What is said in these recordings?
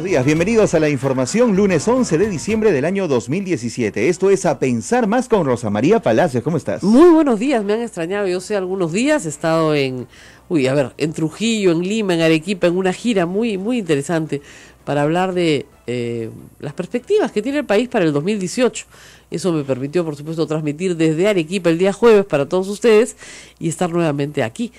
Buenos días, bienvenidos a la información lunes 11 de diciembre del año 2017. Esto es A Pensar Más con Rosa María Palacios. ¿Cómo estás? Muy buenos días, me han extrañado. Yo sé, algunos días he estado en Trujillo, en Lima, en Arequipa, en una gira muy interesante para hablar de las perspectivas que tiene el país para el 2018. Eso me permitió, por supuesto, transmitir desde Arequipa el día jueves para todos ustedes y estar nuevamente aquí.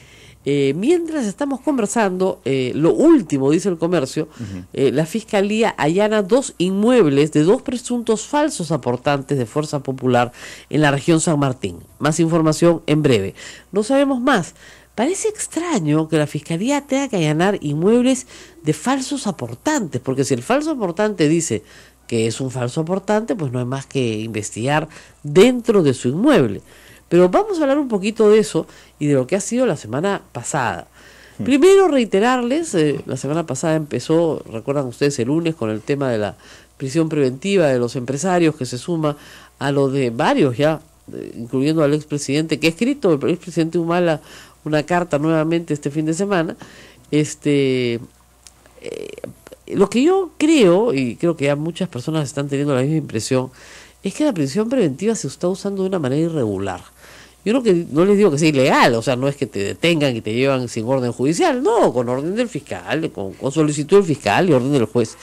Mientras estamos conversando, lo último, dice el Comercio, la Fiscalía allana 2 inmuebles de 2 presuntos falsos aportantes de Fuerza Popular en la región San Martín. Más información en breve. No sabemos más. Parece extraño que la Fiscalía tenga que allanar inmuebles de falsos aportantes, porque si el falso aportante dice que es un falso aportante, pues no hay más que investigar dentro de su inmueble. Pero vamos a hablar un poquito de eso y de lo que ha sido la semana pasada. Primero reiterarles, la semana pasada empezó, recuerdan ustedes, el lunes con el tema de la prisión preventiva de los empresarios, que se suma a lo de varios ya, incluyendo al expresidente, que ha escrito el expresidente Humala una carta nuevamente este fin de semana. Lo que yo creo, y creo que ya muchas personas están teniendo la misma impresión, es que la prisión preventiva se está usando de una manera irregular. Yo no les digo que sea ilegal, o sea, no es que te detengan y te llevan sin orden judicial, no, con orden del fiscal, con solicitud del fiscal y orden del juez.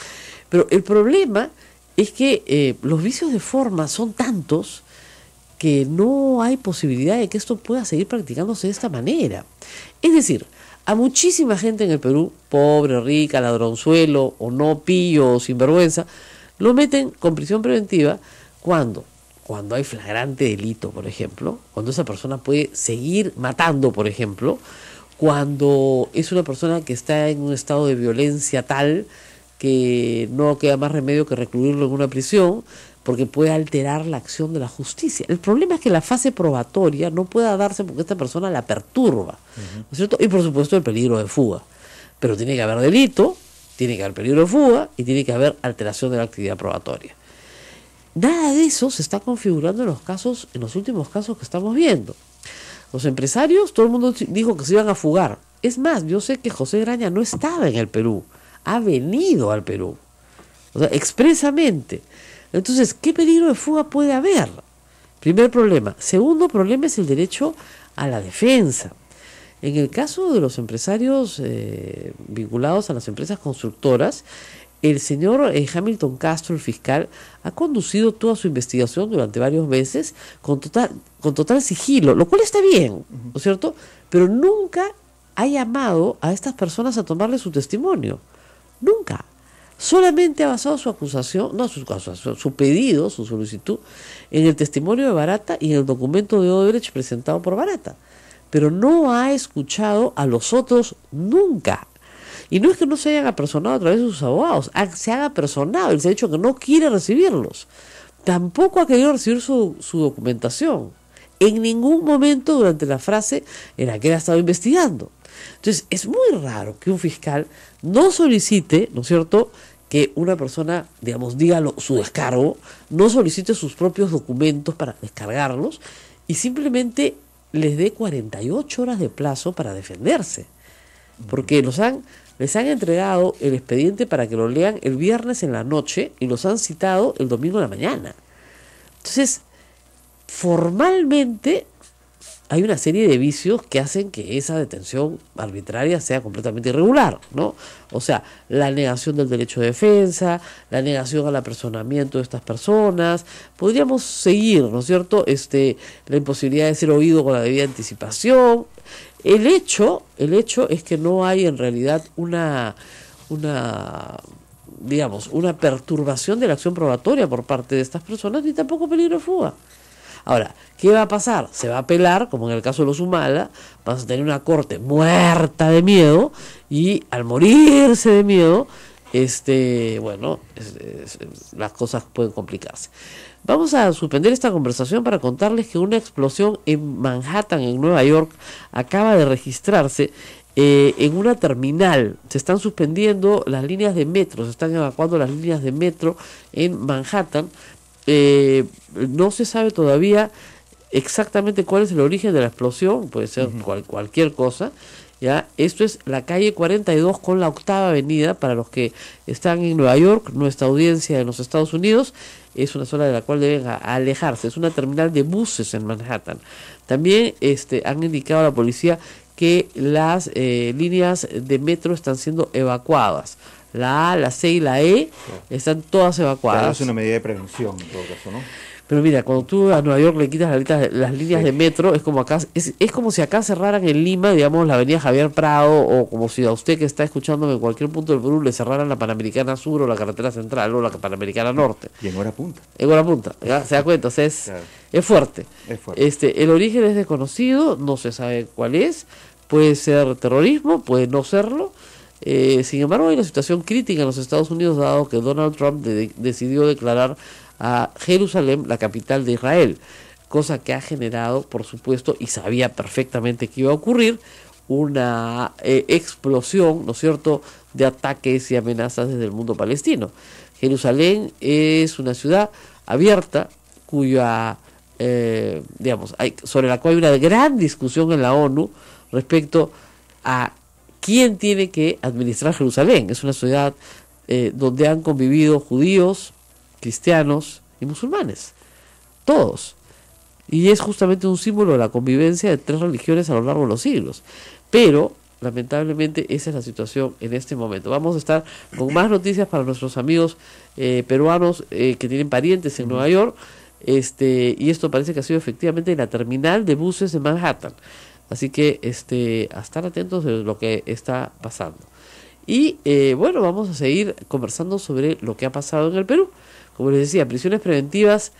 Pero el problema es que los vicios de forma son tantos que no hay posibilidad de que esto pueda seguir practicándose de esta manera. Es decir, a muchísima gente en el Perú, pobre, rica, ladronzuelo, o no, pillo, o sinvergüenza, lo meten con prisión preventiva cuando hay flagrante delito, por ejemplo, cuando esa persona puede seguir matando, por ejemplo, cuando es una persona que está en un estado de violencia tal que no queda más remedio que recluirlo en una prisión, porque puede alterar la acción de la justicia. El problema es que la fase probatoria no pueda darse porque esta persona la perturba, ¿no es cierto? Y por supuesto el peligro de fuga. Pero tiene que haber delito, tiene que haber peligro de fuga y tiene que haber alteración de la actividad probatoria. Nada de eso se está configurando en los últimos casos que estamos viendo. Los empresarios, todo el mundo dijo que se iban a fugar. Es más, yo sé que José Graña no estaba en el Perú, ha venido al Perú, o sea, expresamente. Entonces, ¿qué peligro de fuga puede haber? Primer problema. Segundo problema es el derecho a la defensa. En el caso de los empresarios vinculados a las empresas constructoras, el señor Hamilton Castro, el fiscal, ha conducido toda su investigación durante varios meses con total sigilo, lo cual está bien, ¿no es cierto? Pero nunca ha llamado a estas personas a tomarle su testimonio. Nunca. Solamente ha basado su acusación, su pedido, su solicitud, en el testimonio de Barata y en el documento de Odebrecht presentado por Barata. Pero no ha escuchado a los otros nunca. Y no es que no se hayan apersonado a través de sus abogados, se han apersonado, él se ha dicho que no quiere recibirlos. Tampoco ha querido recibir su documentación. En ningún momento durante la fase en la que él ha estado investigando. Entonces, es muy raro que un fiscal no solicite, ¿no es cierto?, que una persona, digamos, diga su descargo, no solicite sus propios documentos para descargarlos y simplemente les dé 48 horas de plazo para defenderse. Porque les han entregado el expediente para que lo lean el viernes en la noche y los han citado el domingo en la mañana. Entonces, formalmente hay una serie de vicios que hacen que esa detención arbitraria sea completamente irregular, ¿no? O sea, la negación del derecho de defensa, la negación al apersonamiento de estas personas. Podríamos seguir, ¿no es cierto?, la imposibilidad de ser oído con la debida anticipación. El hecho es que no hay en realidad una perturbación de la acción probatoria por parte de estas personas, ni tampoco peligro de fuga. Ahora, ¿qué va a pasar? Se va a apelar, como en el caso de los Humala, vas a tener una corte muerta de miedo y al morirse de miedo, las cosas pueden complicarse. Vamos a suspender esta conversación para contarles que una explosión en Manhattan, en Nueva York, acaba de registrarse en una terminal. Se están suspendiendo las líneas de metro, se están evacuando las líneas de metro en Manhattan. No se sabe todavía exactamente cuál es el origen de la explosión, puede ser cualquier cosa, ¿ya? Esto es la calle 42 con la Octava Avenida. Para los que están en Nueva York, nuestra audiencia en los Estados Unidos, es una zona de la cual deben alejarse. Es una terminal de buses en Manhattan. También han indicado a la policía que las líneas de metro están siendo evacuadas. La A, la C y la E están todas evacuadas. Claro, es una medida de prevención en todo caso, ¿no? Pero mira, cuando tú a Nueva York le quitas las líneas de metro, es como acá, es como si acá cerraran en Lima, digamos, la avenida Javier Prado, o como si a usted que está escuchándome en cualquier punto del Perú le cerraran la Panamericana Sur o la Carretera Central o la Panamericana Norte. Y en hora punta. En hora punta, ¿ya? ¿Se da cuenta? O sea, Claro. es fuerte. Es fuerte. El origen es desconocido, no se sabe cuál es, puede ser terrorismo, puede no serlo. Sin embargo, hay una situación crítica en los Estados Unidos, dado que Donald Trump decidió declarar a Jerusalén la capital de Israel, cosa que ha generado, por supuesto, y sabía perfectamente que iba a ocurrir, una explosión, ¿no es cierto?, de ataques y amenazas desde el mundo palestino. Jerusalén es una ciudad abierta cuya, sobre la cual hay una gran discusión en la ONU respecto a quién tiene que administrar Jerusalén. Es una ciudad donde han convivido judíos, cristianos y musulmanes, todos, y es justamente un símbolo de la convivencia de tres religiones a lo largo de los siglos. Pero lamentablemente esa es la situación en este momento. Vamos a estar con más noticias para nuestros amigos peruanos que tienen parientes en Nueva York, y esto parece que ha sido efectivamente en la terminal de buses de Manhattan, así que a estar atentos de lo que está pasando. Y bueno, vamos a seguir conversando sobre lo que ha pasado en el Perú. Como les decía, prisiones preventivas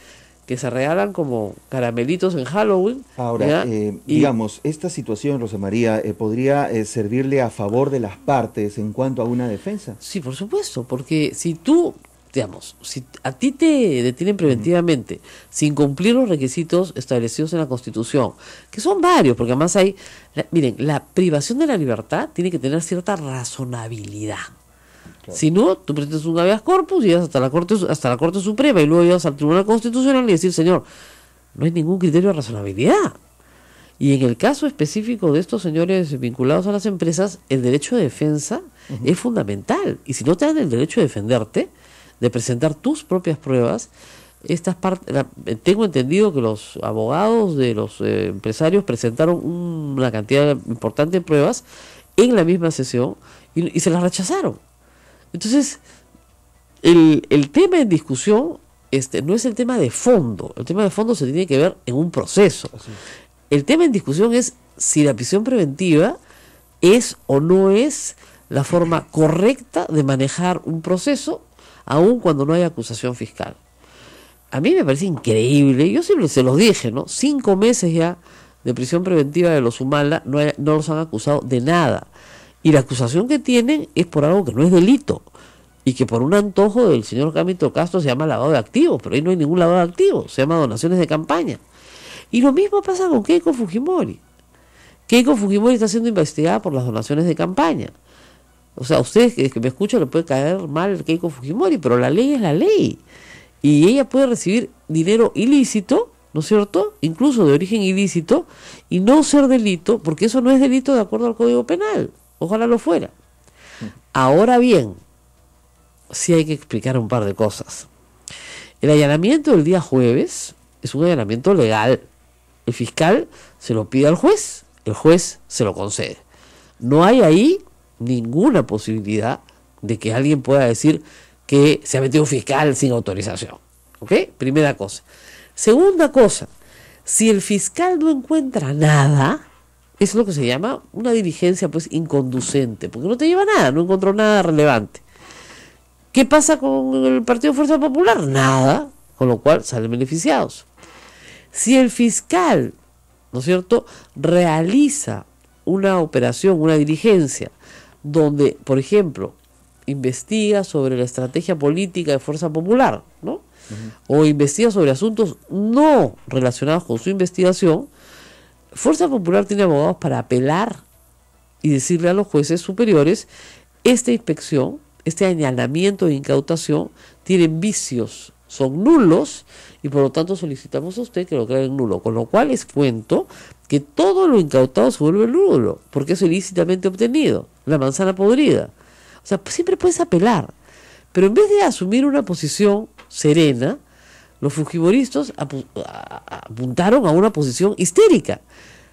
que se regalan como caramelitos en Halloween. Ahora, digamos, esta situación, Rosa María, ¿podría servirle a favor de las partes en cuanto a una defensa? Sí, por supuesto, porque si tú, digamos, si a ti te detienen preventivamente sin cumplir los requisitos establecidos en la Constitución, que son varios, porque además hay, miren, la privación de la libertad tiene que tener cierta razonabilidad. Claro. Si no, tú presentas un habeas corpus y llegas hasta la Corte Suprema y luego llegas al Tribunal Constitucional y decir, señor, no hay ningún criterio de razonabilidad. Y en el caso específico de estos señores vinculados a las empresas, el derecho de defensa es fundamental. Y si no te dan el derecho de defenderte, de presentar tus propias pruebas, tengo entendido que los abogados de los empresarios presentaron una cantidad importante de pruebas en la misma sesión y se las rechazaron. Entonces, el tema en discusión no es el tema de fondo. El tema de fondo se tiene que ver en un proceso. El tema en discusión es si la prisión preventiva es o no es la forma correcta de manejar un proceso, aun cuando no hay acusación fiscal. A mí me parece increíble, yo siempre se los dije, ¿no? 5 meses ya de prisión preventiva de los Humala, no los han acusado de nada. Y la acusación que tienen es por algo que no es delito, y que por un antojo del señor Cámito Castro se llama lavado de activos, pero ahí no hay ningún lavado de activos, se llama donaciones de campaña. Y lo mismo pasa con Keiko Fujimori. Keiko Fujimori está siendo investigada por las donaciones de campaña. O sea, a ustedes que me escuchan le puede caer mal Keiko Fujimori, pero la ley es la ley. Y ella puede recibir dinero ilícito, ¿no es cierto?, incluso de origen ilícito, y no ser delito, porque eso no es delito de acuerdo al Código Penal. Ojalá lo fuera. Ahora bien, sí hay que explicar un par de cosas. El allanamiento del día jueves es un allanamiento legal. El fiscal se lo pide al juez, el juez se lo concede. No hay ahí ninguna posibilidad de que alguien pueda decir que se ha metido un fiscal sin autorización. ¿Ok? Primera cosa. Segunda cosa, si el fiscal no encuentra nada, es lo que se llama una diligencia pues inconducente, porque no te lleva a nada, no encontró nada relevante. ¿Qué pasa con el Partido Fuerza Popular? Nada, con lo cual salen beneficiados. Si el fiscal, ¿no es cierto?, realiza una operación, una diligencia, donde, por ejemplo, investiga sobre la estrategia política de Fuerza Popular, ¿no? O investiga sobre asuntos no relacionados con su investigación, Fuerza Popular tiene abogados para apelar y decirle a los jueces superiores, esta inspección, este allanamiento de incautación, tienen vicios, son nulos, y por lo tanto solicitamos a usted que lo declaren nulo. Con lo cual les cuento que todo lo incautado se vuelve nulo, porque es ilícitamente obtenido, la manzana podrida. O sea, siempre puedes apelar, pero en vez de asumir una posición serena, los fujimoristas apuntaron a una posición histérica.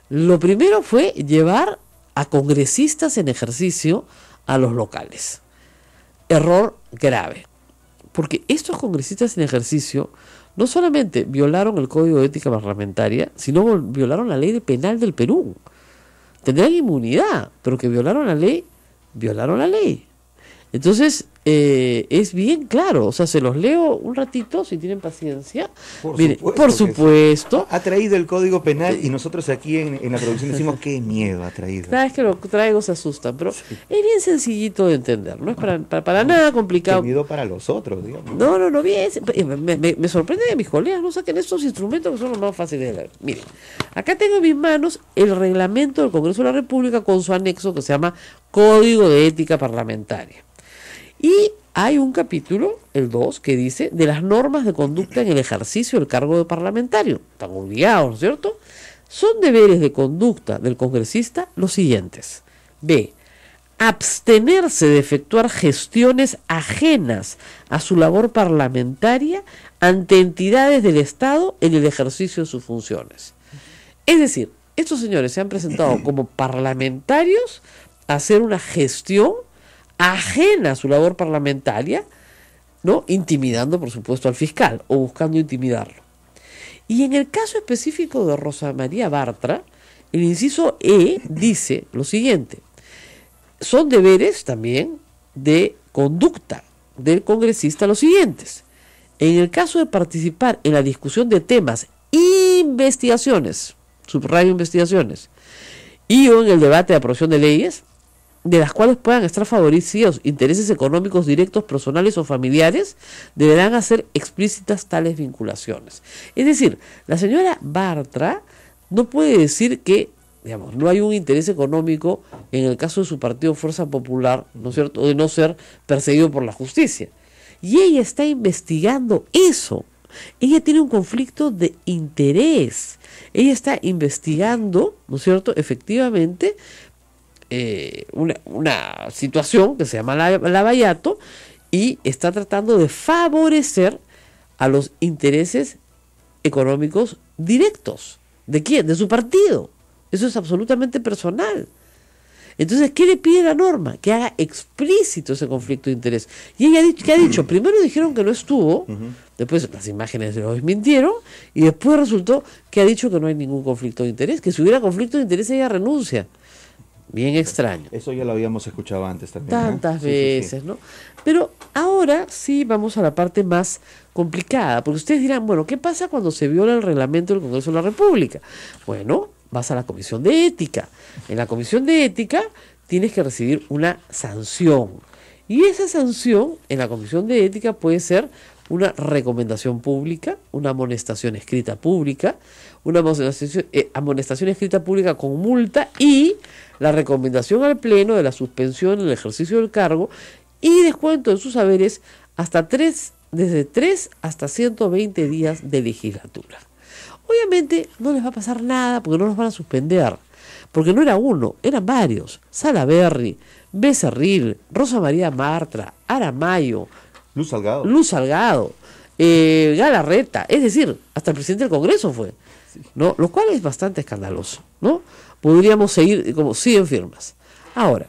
Lo primero fue llevar a congresistas en ejercicio a los locales. Error grave, porque estos congresistas en ejercicio no solamente violaron el Código de Ética Parlamentaria, sino violaron la ley penal del Perú. Tendrán inmunidad, pero que violaron la ley, violaron la ley. Entonces, es bien claro, o sea, se los leo un ratito, si tienen paciencia. Por supuesto. Ha traído el Código Penal y nosotros aquí en la producción decimos qué miedo ha traído. Cada vez que lo traigo se asustan, pero sí, es bien sencillito de entender, no es para nada complicado. Qué miedo para los otros, digamos. No, bien, me sorprende que mis colegas no saquen estos instrumentos que son los más fáciles de leer. Miren, acá tengo en mis manos el reglamento del Congreso de la República con su anexo que se llama Código de Ética Parlamentaria. Y hay un capítulo, el 2, que dice de las normas de conducta en el ejercicio del cargo de parlamentario. Están obligados, ¿no es cierto? Son deberes de conducta del congresista los siguientes. B. Abstenerse de efectuar gestiones ajenas a su labor parlamentaria ante entidades del Estado en el ejercicio de sus funciones. Es decir, estos señores se han presentado como parlamentarios a hacer una gestión ajena a su labor parlamentaria, ¿no? Intimidando, por supuesto, al fiscal o buscando intimidarlo. Y en el caso específico de Rosa María Bartra, el inciso E dice lo siguiente: son deberes también de conducta del congresista los siguientes. En el caso de participar en la discusión de temas, investigaciones, subrayo investigaciones, y o en el debate de aprobación de leyes, de las cuales puedan estar favorecidos intereses económicos directos, personales o familiares, deberán hacer explícitas tales vinculaciones. Es decir, la señora Bartra no puede decir que, digamos, no hay un interés económico en el caso de su partido Fuerza Popular, ¿no es cierto?, de no ser perseguido por la justicia. Y ella está investigando eso. Ella tiene un conflicto de interés. Ella está investigando, ¿no es cierto?, efectivamente, una situación que se llama lavallato, y está tratando de favorecer a los intereses económicos directos. ¿De quién? De su partido. Eso es absolutamente personal. Entonces, ¿qué le pide la norma? Que haga explícito ese conflicto de interés. Y ella ¿qué ha dicho? Primero dijeron que no estuvo, después las imágenes lo desmintieron, y después resultó que ha dicho que no hay ningún conflicto de interés, que si hubiera conflicto de interés ella renuncia. Bien extraño. Eso ya lo habíamos escuchado antes también. Tantas veces, sí. ¿No? Pero ahora sí vamos a la parte más complicada, porque ustedes dirán, bueno, ¿qué pasa cuando se viola el reglamento del Congreso de la República? Bueno, vas a la Comisión de Ética. En la Comisión de Ética tienes que recibir una sanción. Y esa sanción en la Comisión de Ética puede ser una recomendación pública, una amonestación escrita pública, una amonestación escrita pública con multa y la recomendación al Pleno de la suspensión en el ejercicio del cargo y descuento de sus haberes desde 3 hasta 120 días de legislatura. Obviamente no les va a pasar nada porque no los van a suspender, porque no era uno, eran varios. Salaverry, Becerril, Rosa María Bartra, Aramayo, Luz Salgado, Galarreta, es decir, hasta el presidente del Congreso fue, ¿no? Lo cual es bastante escandaloso, ¿no? Podríamos seguir como 100 firmas. Ahora,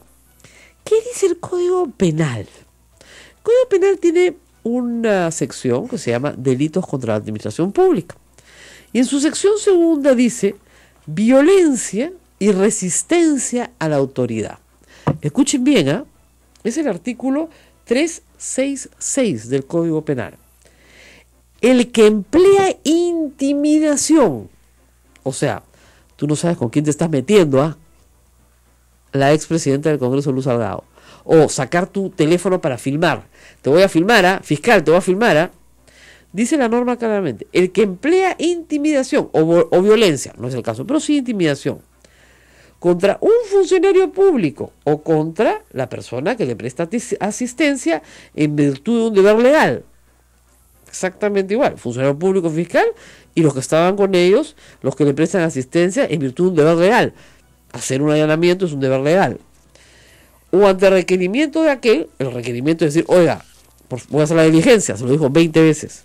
¿qué dice el Código Penal? El Código Penal tiene una sección que se llama Delitos contra la Administración Pública. Y en su sección segunda dice violencia y resistencia a la autoridad. Escuchen bien, ¿eh? Es el artículo 366 del Código Penal. El que emplea intimidación, o sea, tú no sabes con quién te estás metiendo, ¿ah? La expresidenta del Congreso, Luz Salgado. O sacar tu teléfono para filmar. Te voy a filmar, ¿ah? Fiscal, te voy a filmar, ¿ah? Dice la norma claramente, el que emplea intimidación o violencia, no es el caso, pero sí intimidación, contra un funcionario público o contra la persona que le presta asistencia en virtud de un deber legal. exactamente igual, funcionario público fiscal y los que estaban con ellos, los que le prestan asistencia en virtud de un deber legal. Hacer un allanamiento es un deber legal. O ante requerimiento de aquel, el requerimiento es decir, oiga, voy a hacer la diligencia, se lo dijo 20 veces,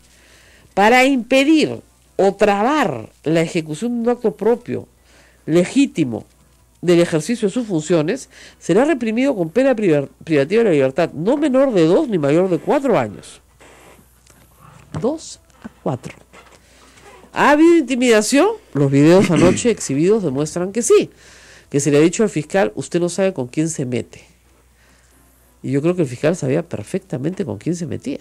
para impedir o trabar la ejecución de un acto propio, legítimo, del ejercicio de sus funciones, será reprimido con pena privativa de la libertad, no menor de 2 ni mayor de 4 años. 2 a 4. ¿Ha habido intimidación? Los videos anoche exhibidos demuestran que sí, que se le ha dicho al fiscal, usted no sabe con quién se mete. Y yo creo que el fiscal sabía perfectamente con quién se metía.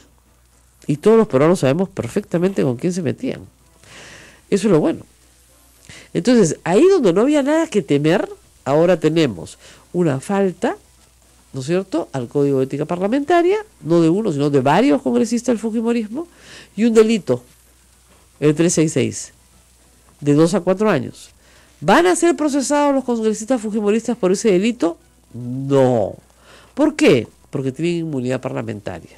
Y todos los peruanos sabemos perfectamente con quién se metían. Eso es lo bueno. Entonces, ahí donde no había nada que temer, ahora tenemos una falta, ¿no es cierto?, al Código de Ética Parlamentaria, no de uno, sino de varios congresistas del fujimorismo, y un delito, el 366, de 2 a 4 años. ¿Van a ser procesados los congresistas fujimoristas por ese delito? No. ¿Por qué? Porque tienen inmunidad parlamentaria.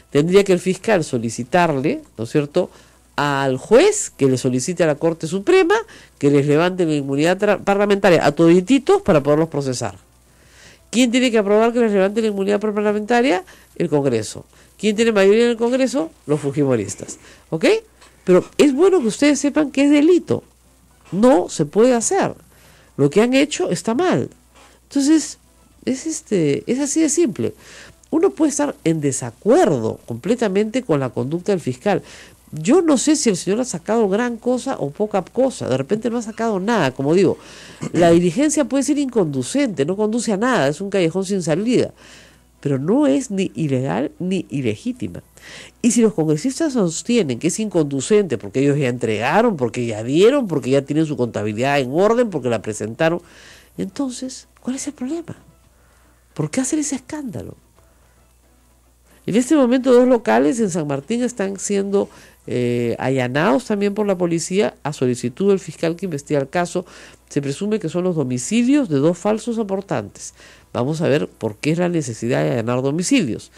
Tendría que el fiscal solicitarle, ¿no es cierto?, al juez que le solicite a la Corte Suprema que les levante la inmunidad parlamentaria a todititos para poderlos procesar. ¿Quién tiene que aprobar que les levante la inmunidad parlamentaria? El Congreso. ¿Quién tiene mayoría en el Congreso? Los fujimoristas. ¿Ok? Pero es bueno que ustedes sepan que es delito. No se puede hacer. Lo que han hecho está mal. Entonces, es así de simple. Uno puede estar en desacuerdo completamente con la conducta del fiscal. Yo no sé si el señor ha sacado gran cosa o poca cosa. De repente no ha sacado nada. Como digo, la diligencia puede ser inconducente, no conduce a nada, es un callejón sin salida. Pero no es ni ilegal ni ilegítima. Y si los congresistas sostienen que es inconducente porque ellos ya entregaron, porque ya dieron, porque ya tienen su contabilidad en orden, porque la presentaron, entonces, ¿cuál es el problema? ¿Por qué hacer ese escándalo? En este momento 2 locales en San Martín están siendo allanados también por la policía a solicitud del fiscal que investiga el caso. Se presume que son los domicilios de 2 falsos aportantes. Vamos a ver por qué es la necesidad de allanar domicilios.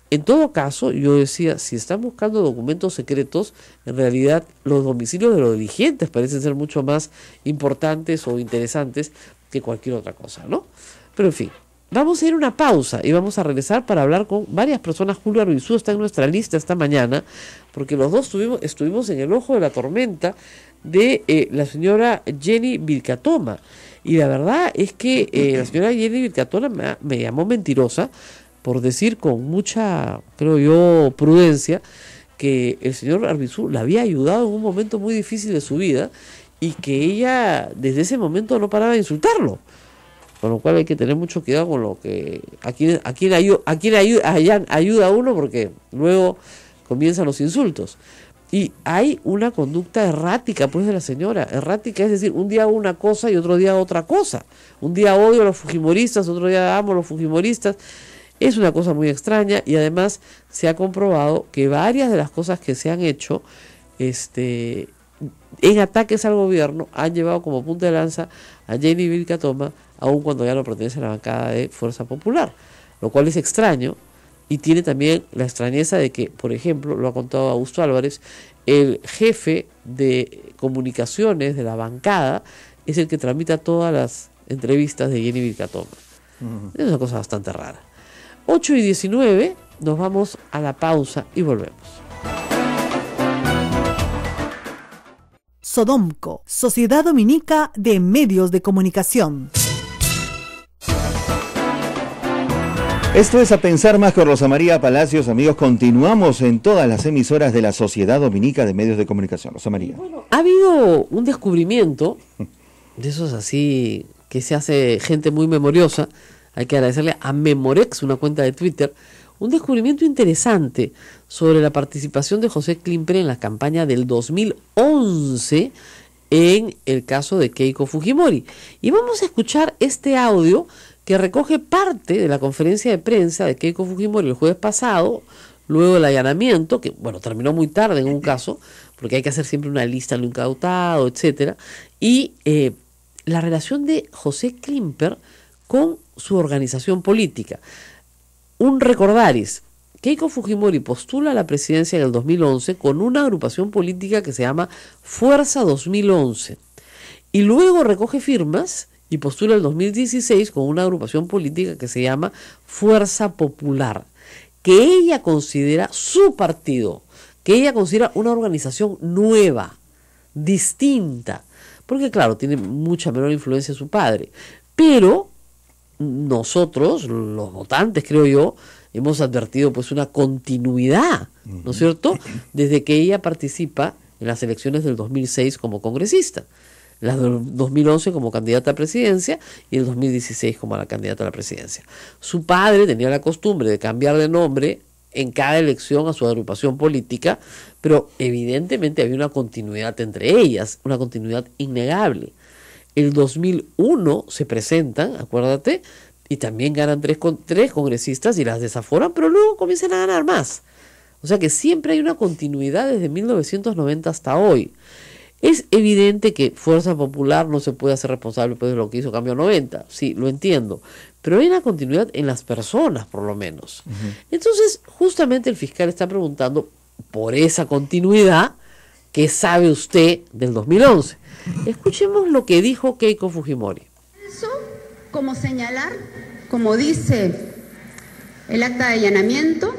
En todo caso, yo decía, si están buscando documentos secretos, en realidad los domicilios de los dirigentes parecen ser mucho más importantes o interesantes que cualquier otra cosa, ¿no? Pero en fin. Vamos a ir a una pausa y vamos a regresar para hablar con varias personas. Julio Arbizu está en nuestra lista esta mañana, porque los dos estuvimos en el ojo de la tormenta de la señora Jenny Vilcatoma. Y la verdad es que la señora Jenny Vilcatoma me llamó mentirosa por decir con mucha, creo yo, prudencia, que el señor Arbizu la había ayudado en un momento muy difícil de su vida y que ella desde ese momento no paraba de insultarlo. Con lo cual hay que tener mucho cuidado con lo que a quién ayuda a uno, porque luego comienzan los insultos. Y hay una conducta errática pues de la señora. Errática es decir, un día hago una cosa y otro día otra cosa. Un día odio a los fujimoristas, otro día amo a los fujimoristas. Es una cosa muy extraña y además se ha comprobado que varias de las cosas que se han hecho en ataques al gobierno han llevado como punta de lanza a Jenny Vilcatoma, aun cuando ya no pertenece a la bancada de Fuerza Popular, lo cual es extraño y tiene también la extrañeza de que, por ejemplo, lo ha contado Augusto Álvarez, el jefe de comunicaciones de la bancada es el que tramita todas las entrevistas de Jenny Vilcatoma. Es una cosa bastante rara. 8:19, nos vamos a la pausa y volvemos. Sodomco, Sociedad Dominica de Medios de Comunicación. Esto es A Pensar Más con Rosa María Palacios. Amigos, continuamos en todas las emisoras de la Sociedad Dominica de Medios de Comunicación. Rosa María. Bueno, ha habido un descubrimiento, de esos así, que se hace gente muy memoriosa. Hay que agradecerle a Memorex, una cuenta de Twitter, un descubrimiento interesante sobre la participación de José Klimper en la campaña del 2011 en el caso de Keiko Fujimori. Y vamos a escuchar este audio que recoge parte de la conferencia de prensa de Keiko Fujimori el jueves pasado, luego del allanamiento, que bueno, terminó muy tarde en un caso, porque hay que hacer siempre una lista de lo incautado, etcétera, y la relación de José Klimper con su organización política. Un recordaris, Keiko Fujimori postula a la presidencia en el 2011 con una agrupación política que se llama Fuerza 2011 y luego recoge firmas y postula el 2016 con una agrupación política que se llama Fuerza Popular, que ella considera su partido, que ella considera una organización nueva, distinta, porque claro, tiene mucha menor influencia su padre, pero nosotros, los votantes, creo yo, hemos advertido pues una continuidad, ¿no es cierto?, desde que ella participa en las elecciones del 2006 como congresista, las del 2011 como candidata a presidencia y el 2016 como la candidata a la presidencia. Su padre tenía la costumbre de cambiar de nombre en cada elección a su agrupación política, pero evidentemente había una continuidad entre ellas, una continuidad innegable. El 2001 se presentan, acuérdate, y también ganan tres congresistas y las desaforan, pero luego comienzan a ganar más. O sea que siempre hay una continuidad desde 1990 hasta hoy. Es evidente que Fuerza Popular no se puede hacer responsable pues, de lo que hizo Cambio 90, sí, lo entiendo, pero hay una continuidad en las personas, por lo menos. Entonces, justamente el fiscal está preguntando por esa continuidad, ¿qué sabe usted del 2011? Escuchemos lo que dijo Keiko Fujimori. Eso, como señalar, como dice el acta de allanamiento,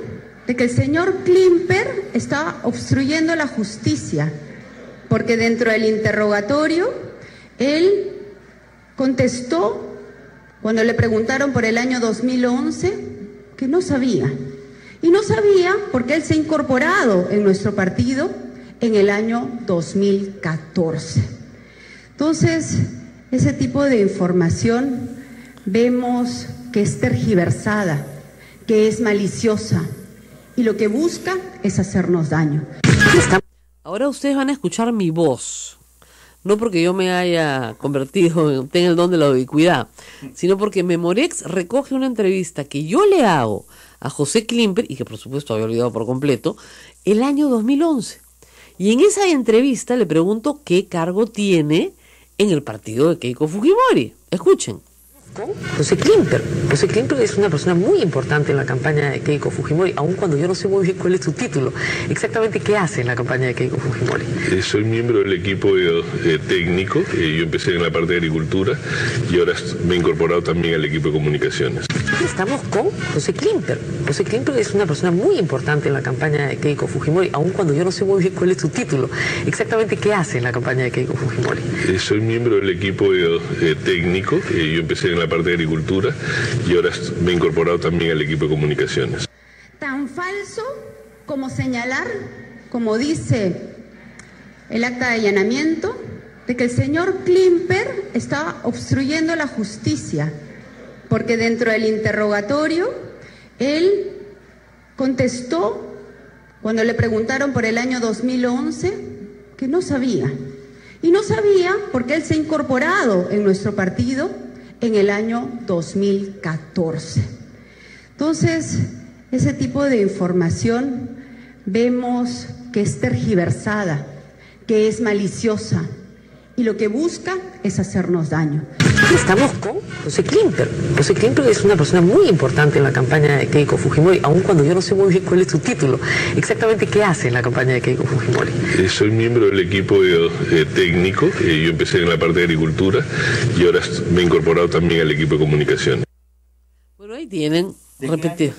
de que el señor Klimper está obstruyendo la justicia, porque dentro del interrogatorio él contestó, cuando le preguntaron por el año 2011, que no sabía. Y no sabía porque él se ha incorporado en nuestro partido en el año 2014. Entonces, ese tipo de información vemos que es tergiversada, que es maliciosa, y lo que busca es hacernos daño. Ahora ustedes van a escuchar mi voz, no porque yo me haya convertido, tenga el don de la ubicuidad, sino porque Memorex recoge una entrevista que yo le hago a José Klimper, y que por supuesto había olvidado por completo, el año 2011. Y en esa entrevista le pregunto qué cargo tiene en el partido de Keiko Fujimori. Escuchen. Con José Klimper. José Klimper es una persona muy importante en la campaña de Keiko Fujimori, aun cuando yo no sé muy bien cuál es su título. Exactamente qué hace en la campaña de Keiko Fujimori. Soy miembro del equipo técnico. Yo empecé en la parte de agricultura y ahora me he incorporado también al equipo de comunicaciones. Estamos con José Klimper. José Klimper es una persona muy importante en la campaña de Keiko Fujimori, aun cuando yo no sé muy bien cuál es su título. Exactamente qué hace en la campaña de Keiko Fujimori. Soy miembro del equipo técnico. Yo empecé en la parte de agricultura y ahora me he incorporado también al equipo de comunicaciones. Tan falso como señalar, como dice el acta de allanamiento, de que el señor Klimper está obstruyendo la justicia, porque dentro del interrogatorio él contestó, cuando le preguntaron por el año 2011, que no sabía. Y no sabía porque él se ha incorporado en nuestro partido en el año 2014. Entonces, ese tipo de información vemos que es tergiversada, que es maliciosa, y lo que busca es hacernos daño. Estamos con José Klimper. José Klimper es una persona muy importante en la campaña de Keiko Fujimori, aun cuando yo no sé muy bien cuál es su título. Exactamente qué hace en la campaña de Keiko Fujimori. Soy miembro del equipo técnico. Yo empecé en la parte de agricultura y ahora me he incorporado también al equipo de comunicaciones. Bueno, ahí tienen, repetir,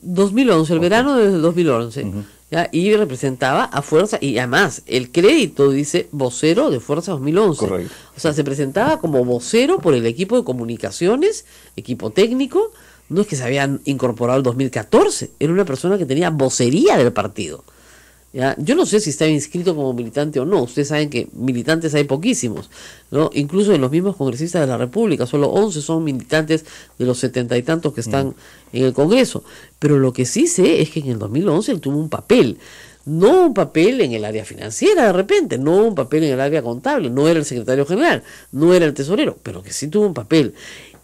2011, el verano del 2011. ¿Ya? Y representaba a Fuerza, y además el crédito dice vocero de Fuerza 2011. Correcto. O sea, se presentaba como vocero por el equipo de comunicaciones, equipo técnico. No es que se habían incorporado el 2014, era una persona que tenía vocería del partido. ¿Ya? Yo no sé si estaba inscrito como militante o no. Ustedes saben que militantes hay poquísimos, ¿no? Incluso en los mismos congresistas de la República, solo 11 son militantes de los 70 y tantos que están en el Congreso. Pero lo que sí sé es que en el 2011 él tuvo un papel, no un papel en el área financiera de repente, no un papel en el área contable, no era el secretario general, no era el tesorero, pero que sí tuvo un papel.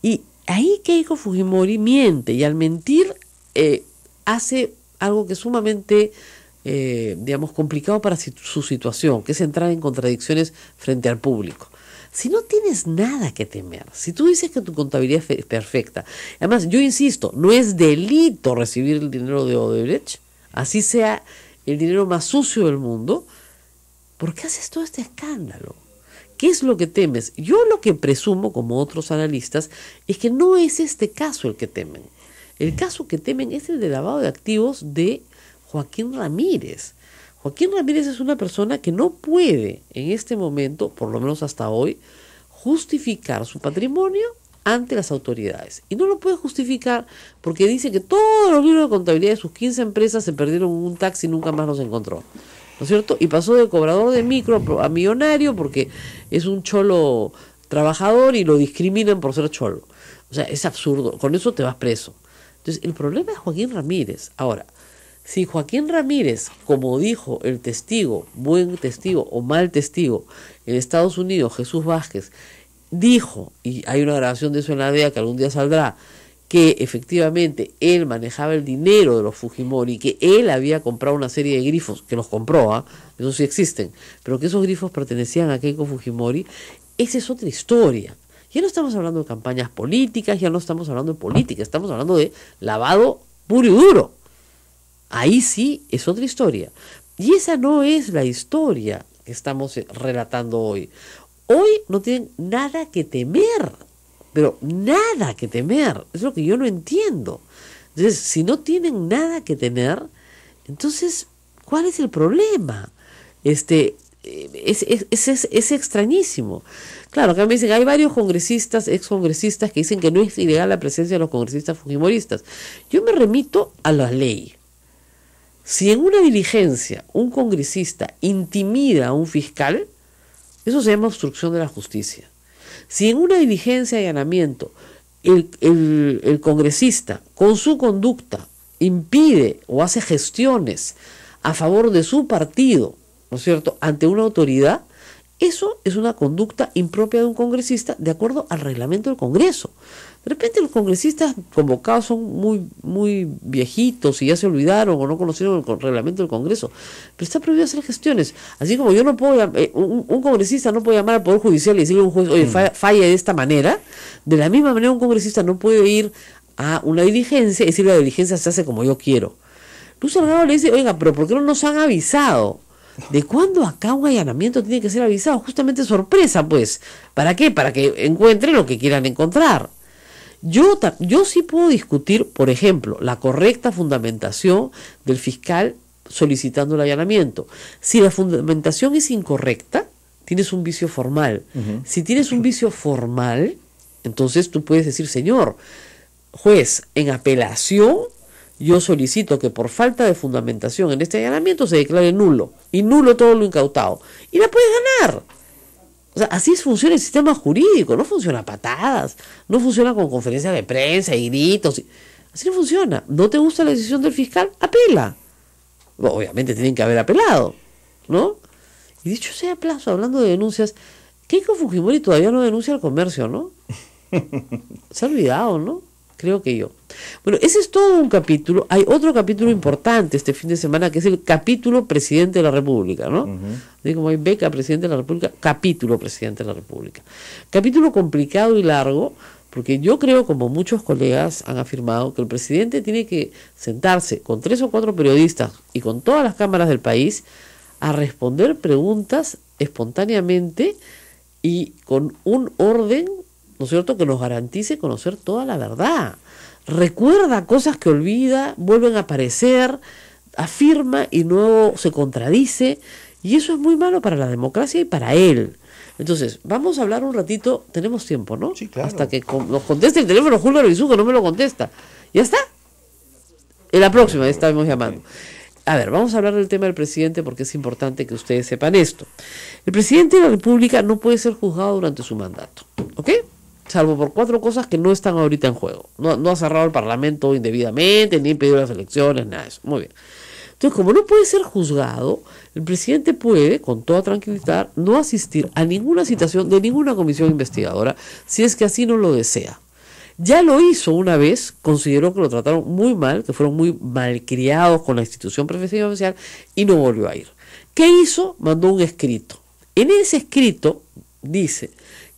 Y ahí Keiko Fujimori miente, y al mentir hace algo que es sumamente digamos, complicado para su situación, que es entrar en contradicciones frente al público. Si no tienes nada que temer, si tú dices que tu contabilidad es perfecta, además yo insisto, no es delito recibir el dinero de Odebrecht, así sea el dinero más sucio del mundo, ¿por qué haces todo este escándalo? ¿Qué es lo que temes? Yo lo que presumo, como otros analistas, es que no es este caso el que temen. El caso que temen es el de lavado de activos de Joaquín Ramírez. Joaquín Ramírez es una persona que no puede en este momento, por lo menos hasta hoy, justificar su patrimonio ante las autoridades. Y no lo puede justificar porque dice que todos los libros de contabilidad de sus 15 empresas se perdieron en un taxi y nunca más los encontró. ¿No es cierto? Y pasó de cobrador de micro a millonario porque es un cholo trabajador y lo discriminan por ser cholo. O sea, es absurdo. Con eso te vas preso. Entonces, el problema es Joaquín Ramírez. Ahora, si Joaquín Ramírez, como dijo el testigo, buen testigo o mal testigo, en Estados Unidos, Jesús Vázquez, dijo, y hay una grabación de eso en la DEA que algún día saldrá, que efectivamente él manejaba el dinero de los Fujimori, que él había comprado una serie de grifos, que los compró, esos sí existen, pero que esos grifos pertenecían a Keiko Fujimori, esa es otra historia. Ya no estamos hablando de campañas políticas, ya no estamos hablando de política, estamos hablando de lavado puro y duro. Ahí sí es otra historia. Y esa no es la historia que estamos relatando hoy. Hoy no tienen nada que temer, pero nada que temer. Es lo que yo no entiendo. Entonces, si no tienen nada que temer, entonces, ¿cuál es el problema? Es extrañísimo. Claro, acá me dicen, hay varios congresistas, excongresistas, que dicen que no es ilegal la presencia de los congresistas fujimoristas. Yo me remito a la ley. Si en una diligencia un congresista intimida a un fiscal, eso se llama obstrucción de la justicia. Si en una diligencia de allanamiento el congresista con su conducta impide o hace gestiones a favor de su partido, ¿no es cierto?, ante una autoridad, eso es una conducta impropia de un congresista de acuerdo al reglamento del Congreso. De repente los congresistas convocados son muy viejitos y ya se olvidaron o no conocieron el reglamento del Congreso, pero está prohibido hacer gestiones. Así como yo no puedo, un congresista no puede llamar al Poder Judicial y decirle a un juez, oye, falla de esta manera, de la misma manera un congresista no puede ir a una diligencia y decirle la diligencia se hace como yo quiero. Luz Salgado le dice, oiga, pero ¿por qué no nos han avisado? ¿De cuándo acá un allanamiento tiene que ser avisado? Justamente sorpresa, pues. ¿Para qué? Para que encuentren lo que quieran encontrar. Yo sí puedo discutir, por ejemplo, la correcta fundamentación del fiscal solicitando el allanamiento. Si la fundamentación es incorrecta, tienes un vicio formal. Si tienes un vicio formal, entonces tú puedes decir, señor juez, en apelación, yo solicito que por falta de fundamentación en este allanamiento se declare nulo, y nulo todo lo incautado. Y la puedes ganar. O sea, así funciona el sistema jurídico, no funciona a patadas, no funciona con conferencias de prensa y gritos. Así no funciona. ¿No te gusta la decisión del fiscal? Apela. Bueno, obviamente tienen que haber apelado, ¿no? Y dicho sea plazo, hablando de denuncias, Keiko Fujimori todavía no denuncia al comercio, ¿no? Se ha olvidado, ¿no? Creo que yo. Bueno, ese es todo un capítulo. Hay otro capítulo importante este fin de semana, que es el capítulo Presidente de la República, ¿no? Así como hay beca Presidente de la República, capítulo Presidente de la República. Capítulo complicado y largo, porque yo creo, como muchos colegas han afirmado, que el presidente tiene que sentarse con 3 o 4 periodistas y con todas las cámaras del país a responder preguntas espontáneamente y con un orden, ¿no es cierto?, que nos garantice conocer toda la verdad. Recuerda cosas que olvida, vuelven a aparecer, afirma y luego se contradice, y eso es muy malo para la democracia y para él. Entonces, vamos a hablar un ratito, tenemos tiempo, ¿no? Sí, claro. Hasta que nos conteste el teléfono Julio Arbizu, que no me lo contesta. ¿Ya está? En la próxima estamos llamando. A ver, vamos a hablar del tema del presidente porque es importante que ustedes sepan esto. El presidente de la República no puede ser juzgado durante su mandato, ¿ok? Salvo por 4 cosas que no están ahorita en juego. No ha cerrado el Parlamento indebidamente, ni impedido las elecciones, nada de eso. Muy bien. Entonces, como no puede ser juzgado, el presidente puede, con toda tranquilidad, no asistir a ninguna citación de ninguna comisión investigadora, si es que así no lo desea. Ya lo hizo una vez, consideró que lo trataron muy mal, que fueron muy malcriados con la institución presidencial, y no volvió a ir. ¿Qué hizo? Mandó un escrito. En ese escrito dice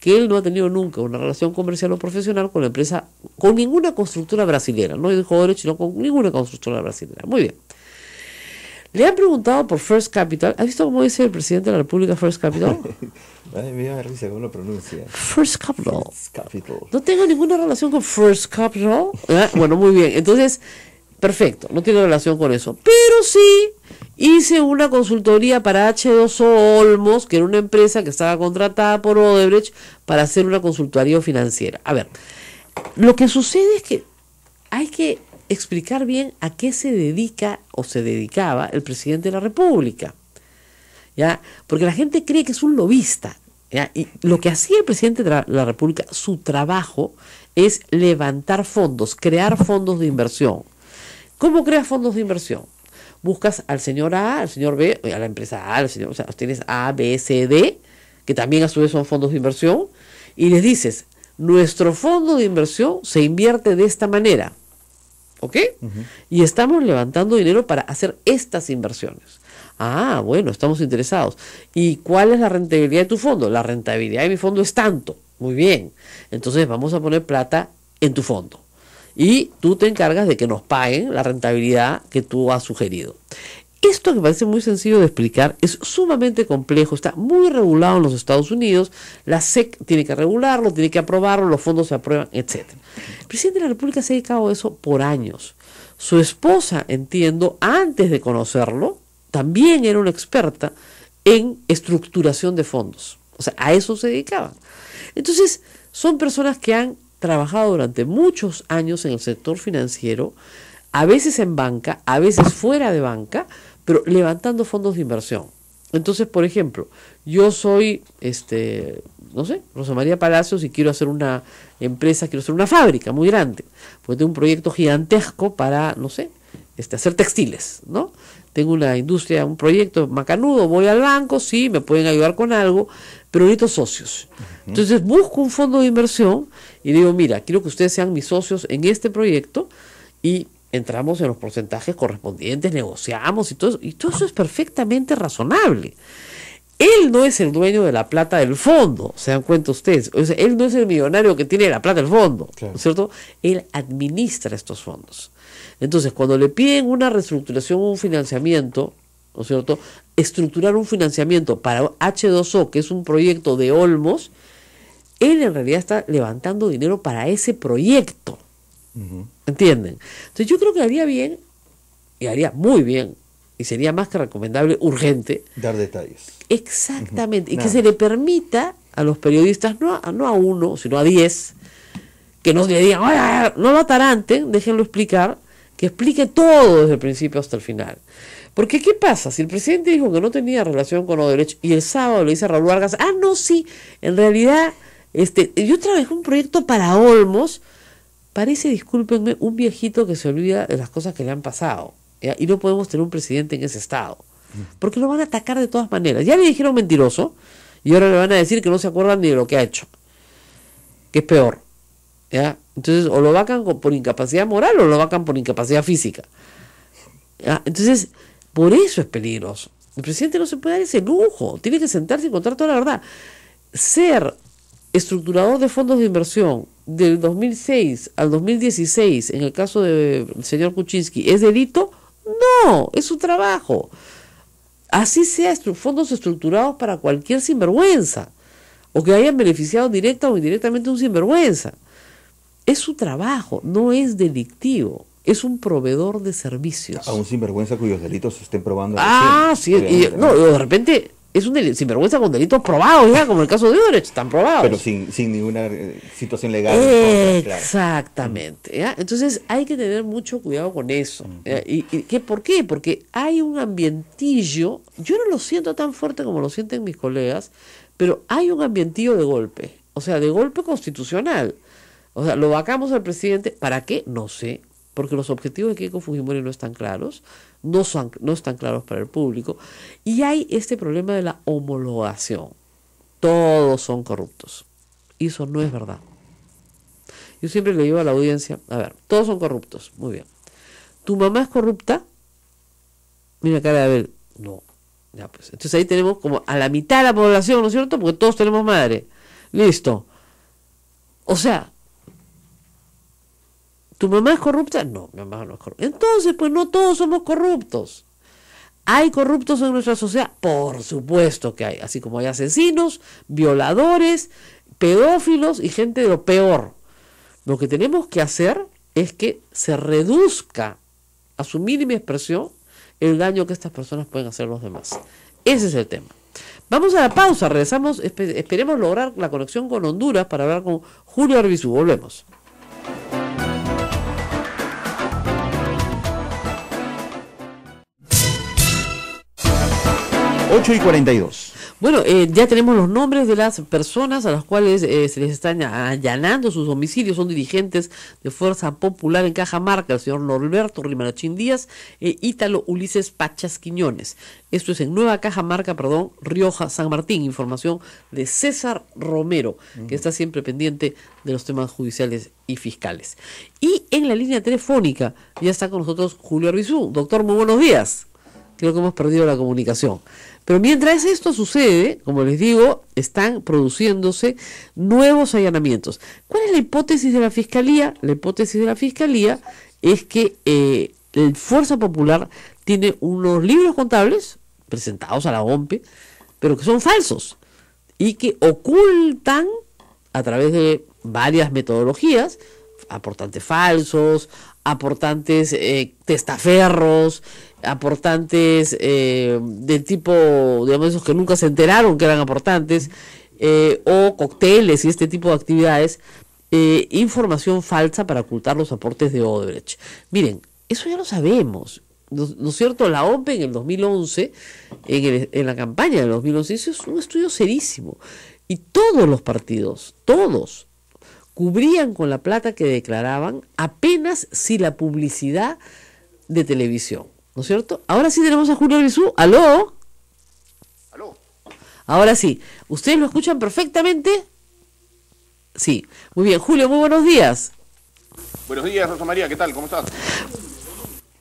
que él no ha tenido nunca una relación comercial o profesional con la empresa, con ninguna constructora brasilera, no dijo Odebrecht, sino con ninguna constructora brasilera. Muy bien. Le han preguntado por First Capital. ¿Has visto cómo dice el presidente de la República First Capital? Ay, me da risa cómo lo pronuncia. First Capital. First Capital. No tengo ninguna relación con First Capital. Bueno, muy bien. Entonces, perfecto, no tiene relación con eso. Pero sí hice una consultoría para H2O Olmos, que era una empresa que estaba contratada por Odebrecht para hacer una consultoría financiera. A ver, lo que sucede es que hay que explicar bien a qué se dedica o se dedicaba el presidente de la República, ¿ya? Porque la gente cree que es un lobista, ¿ya? Y lo que hacía el presidente de la República, su trabajo es levantar fondos, crear fondos de inversión. ¿Cómo creas fondos de inversión? Buscas al señor A, al señor B, a la empresa A, al señor, o sea, tienes A, B, C, D, que también a su vez son fondos de inversión, y les dices, nuestro fondo de inversión se invierte de esta manera, ¿ok? Y estamos levantando dinero para hacer estas inversiones. Ah, bueno, estamos interesados. ¿Y cuál es la rentabilidad de tu fondo? La rentabilidad de mi fondo es tanto. Muy bien. Entonces vamos a poner plata en tu fondo. Y tú te encargas de que nos paguen la rentabilidad que tú has sugerido. Esto que parece muy sencillo de explicar es sumamente complejo, está muy regulado en los Estados Unidos, la SEC tiene que regularlo, tiene que aprobarlo, los fondos se aprueban, etc. El presidente de la República se ha dedicado a eso por años. Su esposa, entiendo, antes de conocerlo, también era una experta en estructuración de fondos. O sea, a eso se dedicaba. Entonces, son personas que han trabajado durante muchos años en el sector financiero, a veces en banca, a veces fuera de banca, pero levantando fondos de inversión. Entonces, por ejemplo, yo soy, no sé, Rosa María Palacios y quiero hacer una empresa, quiero hacer una fábrica muy grande, porque tengo un proyecto gigantesco para, no sé, hacer textiles, ¿no? Tengo una industria, un proyecto macanudo, voy al banco, sí, me pueden ayudar con algo, pero necesito socios. Entonces busco un fondo de inversión y digo, mira, quiero que ustedes sean mis socios en este proyecto y entramos en los porcentajes correspondientes, negociamos y todo eso es perfectamente razonable. Él no es el dueño de la plata del fondo, se dan cuenta ustedes. O sea, él no es el millonario que tiene la plata del fondo, claro, ¿no es cierto? Él administra estos fondos. Entonces, cuando le piden una reestructuración o un financiamiento, ¿no es cierto? Estructurar un financiamiento para H2O, que es un proyecto de Olmos, él en realidad está levantando dinero para ese proyecto. ¿Entienden? Entonces yo creo que haría bien, y haría muy bien, y sería más que recomendable, urgente, dar detalles. Exactamente, y que se le permita a los periodistas, no a uno, sino a 10, que no le digan, ¡ay! No lo ataranten, déjenlo explicar, que explique todo desde el principio hasta el final. Porque ¿qué pasa? Si el presidente dijo que no tenía relación con Odebrecht y el sábado le dice a Raúl Vargas, no, sí, en realidad yo trabajé un proyecto para Olmos. Parece, discúlpenme, un viejito que se olvida de las cosas que le han pasado, ¿ya? Y no podemos tener un presidente en ese estado, porque lo van a atacar de todas maneras. Ya le dijeron mentiroso y ahora le van a decir que no se acuerdan ni de lo que ha hecho, que es peor, ¿ya? Entonces o lo vacan por incapacidad moral o lo vacan por incapacidad física, ¿ya? Entonces por eso es peligroso. El presidente no se puede dar ese lujo, tiene que sentarse y contar toda la verdad. Ser estructurador de fondos de inversión del 2006 al 2016, en el caso del señor Kuczynski, ¿es delito? No, es su trabajo. Así sea fondos estructurados para cualquier sinvergüenza, o que hayan beneficiado directa o indirectamente a un sinvergüenza. Es su trabajo, no es delictivo, es un proveedor de servicios. A un sinvergüenza cuyos delitos se estén probando. Sí, de repente es un sinvergüenza con delitos probados, ya, como el caso de Odebrecht, están probados. Pero sin ninguna situación legal. Exactamente. ¿Ya? Entonces hay que tener mucho cuidado con eso. ¿Por qué? Porque hay un ambientillo, yo no lo siento tan fuerte como lo sienten mis colegas, pero hay un ambientillo de golpe, o sea, de golpe constitucional. O sea, lo vacamos al presidente, ¿para qué? No sé, porque los objetivos de Keiko Fujimori no están claros, no están claros para el público, y hay este problema de la homologación. Todos son corruptos, y eso no es verdad. Yo siempre le digo a la audiencia, a ver, todos son corruptos, muy bien. ¿Tu mamá es corrupta? Mira cara de ver, no. Ya pues, entonces ahí tenemos como a la mitad de la población, ¿no es cierto? Porque todos tenemos madre. Listo. O sea, ¿tu mamá es corrupta? No, mi mamá no es corrupta. Entonces, pues no todos somos corruptos. ¿Hay corruptos en nuestra sociedad? Por supuesto que hay. Así como hay asesinos, violadores, pedófilos y gente de lo peor. Lo que tenemos que hacer es que se reduzca a su mínima expresión el daño que estas personas pueden hacer a los demás. Ese es el tema. Vamos a la pausa, regresamos, esperemos lograr la conexión con Honduras para hablar con Julio Arbizu. Volvemos. 8:42. Bueno, ya tenemos los nombres de las personas a las cuales se les están allanando sus domicilios. Son dirigentes de Fuerza Popular en Cajamarca, el señor Norberto Rimarachín Díaz e Ítalo Ulises Pachas Quiñones. Esto es en Nueva Cajamarca, Rioja, San Martín. Información de César Romero, que está siempre pendiente de los temas judiciales y fiscales. Y en la línea telefónica ya está con nosotros Julio Arbizu. Doctor, muy buenos días. Creo que hemos perdido la comunicación. Pero mientras esto sucede, como les digo, están produciéndose nuevos allanamientos. ¿Cuál es la hipótesis de la Fiscalía? La hipótesis de la Fiscalía es que el Fuerza Popular tiene unos libros contables presentados a la OMPE, pero que son falsos y que ocultan a través de varias metodologías, aportantes falsos, aportantes testaferros, aportantes del tipo, digamos, esos que nunca se enteraron que eran aportantes, o cócteles y este tipo de actividades, información falsa para ocultar los aportes de Odebrecht. Miren, eso ya lo sabemos, ¿no es cierto? La OMPE en el 2011, en la campaña del 2011, eso es un estudio serísimo. Y todos los partidos, todos, cubrían con la plata que declaraban apenas si la publicidad de televisión, ¿no es cierto? Ahora sí tenemos a Julio Arbizu. ¿Aló? ¿Aló? Ahora sí. ¿Ustedes lo escuchan perfectamente? Sí. Muy bien. Julio, muy buenos días. Buenos días, Rosa María, ¿qué tal? ¿Cómo estás?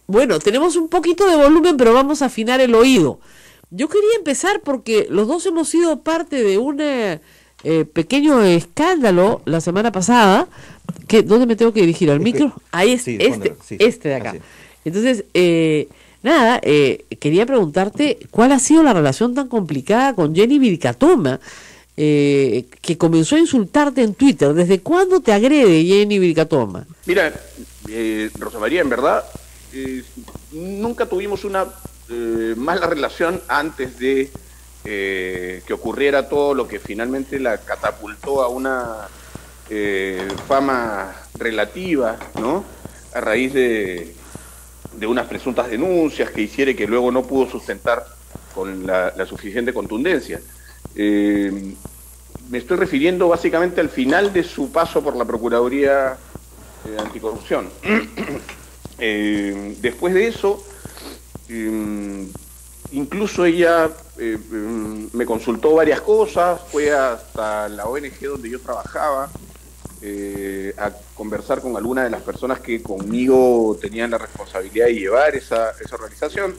Bueno, tenemos un poquito de volumen, pero vamos a afinar el oído. Yo quería empezar porque los dos hemos sido parte de un pequeño escándalo la semana pasada. ¿Dónde me tengo que dirigir? ¿Al micro? Ahí es, sí, este de acá. Así. Entonces, quería preguntarte cuál ha sido la relación tan complicada con Jenny Vilcatoma, que comenzó a insultarte en Twitter. ¿Desde cuándo te agrede Jenny Vilcatoma? Mira, Rosa María, en verdad, nunca tuvimos una mala relación antes de que ocurriera todo lo que finalmente la catapultó a una fama relativa, ¿no? A raíz de unas presuntas denuncias que hiciera y que luego no pudo sustentar con la suficiente contundencia. Me estoy refiriendo básicamente al final de su paso por la Procuraduría Anticorrupción. Después de eso, incluso ella me consultó varias cosas, fue hasta la ONG donde yo trabajaba a conversar con alguna de las personas que conmigo tenían la responsabilidad de llevar esa organización.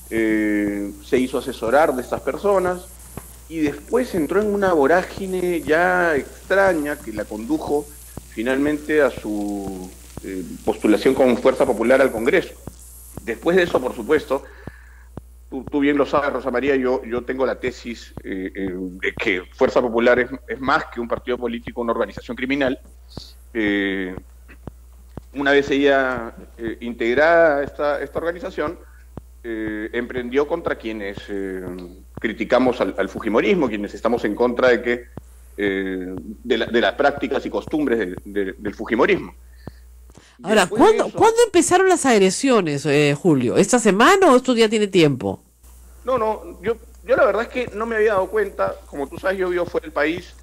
Se hizo asesorar de estas personas y después entró en una vorágine ya extraña que la condujo finalmente a su postulación con Fuerza Popular al Congreso. Después de eso, por supuesto, tú bien lo sabes, Rosa María, yo tengo la tesis de que Fuerza Popular es más que un partido político, una organización criminal. Una vez ella integrada esta organización, emprendió contra quienes criticamos al fujimorismo, quienes estamos en contra de las prácticas y costumbres del fujimorismo. Ahora, ¿cuándo empezaron las agresiones, Julio? ¿Esta semana o esto ya tiene tiempo? No, yo la verdad es que no me había dado cuenta. Como tú sabes, yo vivo fuera del país.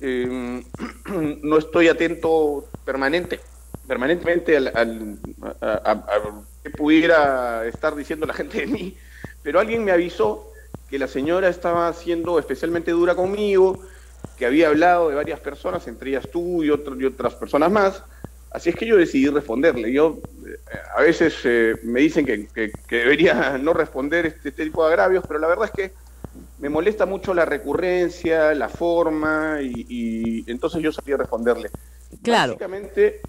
No estoy atento permanentemente a qué pudiera estar diciendo la gente de mí, pero alguien me avisó que la señora estaba siendo especialmente dura conmigo, que había hablado de varias personas, entre ellas tú y otras personas más. Así es que yo decidí responderle. A veces me dicen que debería no responder este tipo de agravios, pero la verdad es que me molesta mucho la recurrencia, la forma, y entonces yo salí a responderle. Claro. Básicamente,